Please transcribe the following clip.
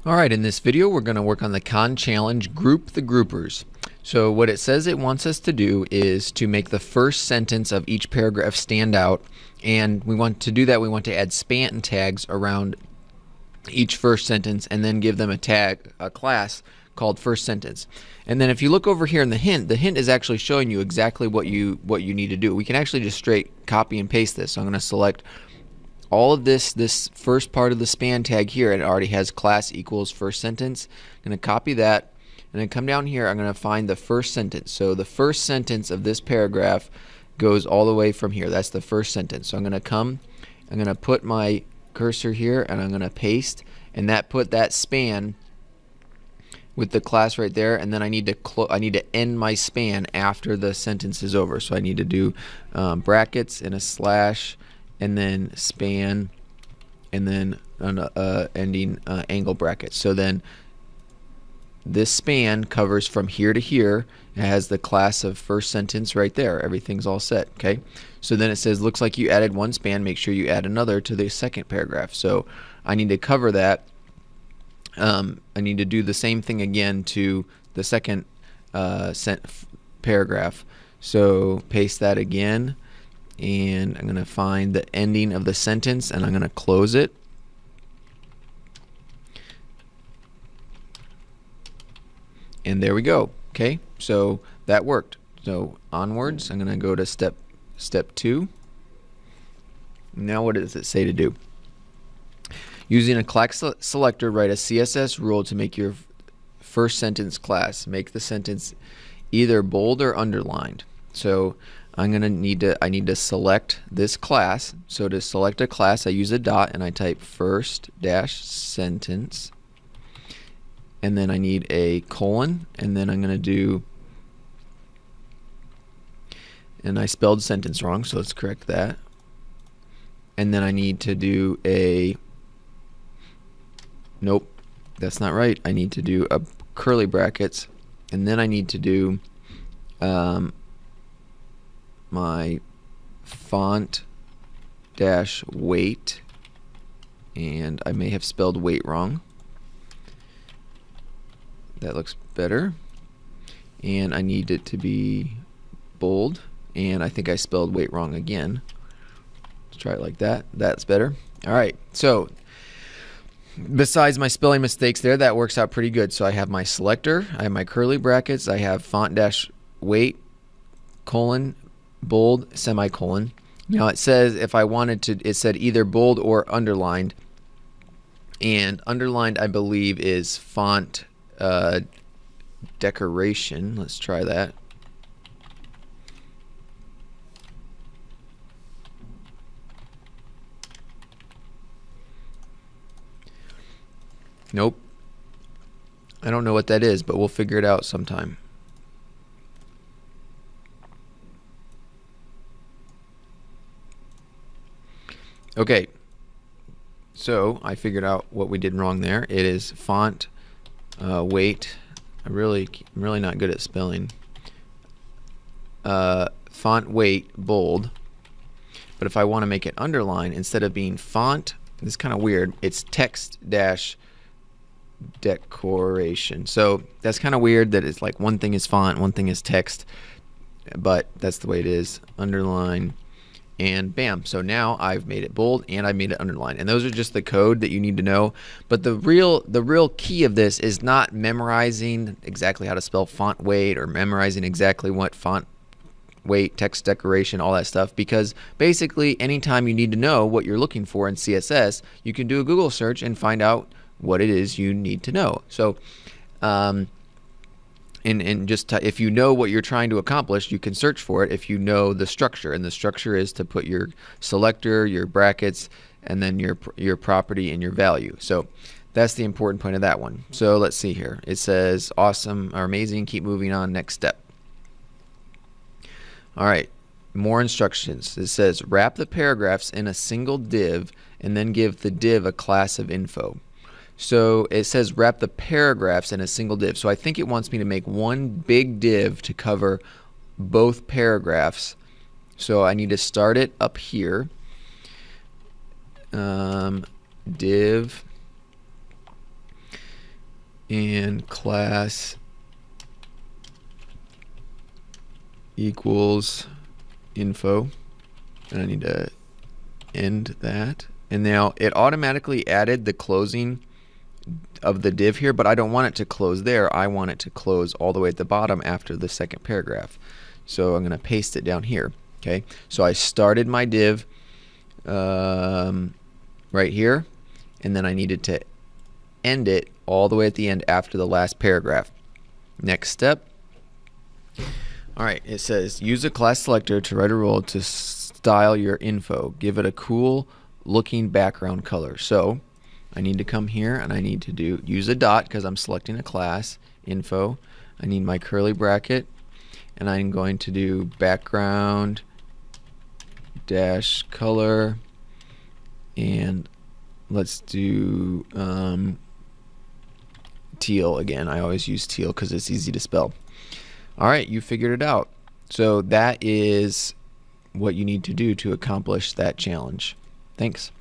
Alright, in this video we're going to work on the con challenge, group the groupers. So what it says it wants us to do is to make the first sentence of each paragraph stand out, and we want to do that. We want to add span tags around each first sentence and then give them a class called first sentence. And then if you look over here in the hint is actually showing you exactly what you need to do. We can actually just straight copy and paste this. So I'm going to select all of this first part of the span tag here, and it already has class equals first sentence. I'm going to copy that and then come down here. I'm going to find the first sentence. So the first sentence of this paragraph goes all the way from here. That's the first sentence. So I'm going to put my cursor here and I'm going to paste, and put that span with the class right there, and then I need to end my span after the sentence is over. So I need to do brackets and a slash and then span and then an ending angle bracket. So then this span covers from here to here. It has the class of first sentence right there. Everything's all set. Okay, so then it says looks like you added one span, make sure you add another to the second paragraph. So I need to cover that. I need to do the same thing again to the second paragraph. So paste that again, and I'm going to find the ending of the sentence and I'm going to close it. And there we go. Okay, so that worked. So onwards, I'm going to go to step 2. Now what does it say to do? Using a class selector, write a CSS rule to make your first sentence class. Make the sentence either bold or underlined. So I'm going to I need to select this class. So to select a class, I use a dot and I type first dash sentence, and then I need a colon, and then I'm going to do, and I spelled sentence wrong, so let's correct that. And then I need to do a, nope, that's not right. I need to do a curly brackets, and then I need to do my font dash weight, and I may have spelled weight wrong. That looks better. And I need it to be bold, and I think I spelled weight wrong again. Let's try it like that. That's better. Alright, so besides my spelling mistakes there, that works out pretty good. So I have my selector, I have my curly brackets, I have font dash weight, colon, bold, semicolon. Now it says if I wanted to, it said either bold or underlined, and underlined I believe is font decoration. Let's try that. Nope, I don't know what that is, but we'll figure it out sometime. Okay, so I figured out what we did wrong there. It is font weight. I'm really not good at spelling. Font weight bold. But if I want to make it underline, instead of being font, this is kind of weird, it's text dash decoration. So that's kind of weird that it's like one thing is font, one thing is text, but that's the way it is. Underline, and bam. So now I've made it bold and I made it underline. And those are just the code that you need to know. But the real key of this is not memorizing exactly how to spell font weight or memorizing exactly what font weight, text decoration, all that stuff, because basically anytime you need to know what you're looking for in CSS, you can do a Google search and find out what it is you need to know. So if you know what you're trying to accomplish, you can search for it if you know the structure, and the structure is to put your selector, your brackets, and then your property and your value. So that's the important point of that one. So let's see here. It says awesome or amazing, keep moving on, next step. Alright, more instructions. It says wrap the paragraphs in a single div and then give the div a class of info. So it says wrap the paragraphs in a single div. So I think it wants me to make one big div to cover both paragraphs. So I need to start it up here. Div and class equals info, and I need to end that. And now it automatically added the closing of the div here, but I don't want it to close there. I want it to close all the way at the bottom after the second paragraph. So I'm going to paste it down here. Okay, so I started my div right here, and then I needed to end it all the way at the end after the last paragraph. Next step. All right, it says use a class selector to write a rule to style your info. Give it a cool looking background color. So I need to come here and I need to use a dot because I'm selecting a class info. I need my curly bracket, and I'm going to do background dash color, and let's do teal again. I always use teal because it's easy to spell. All right, you figured it out. So that is what you need to do to accomplish that challenge. Thanks.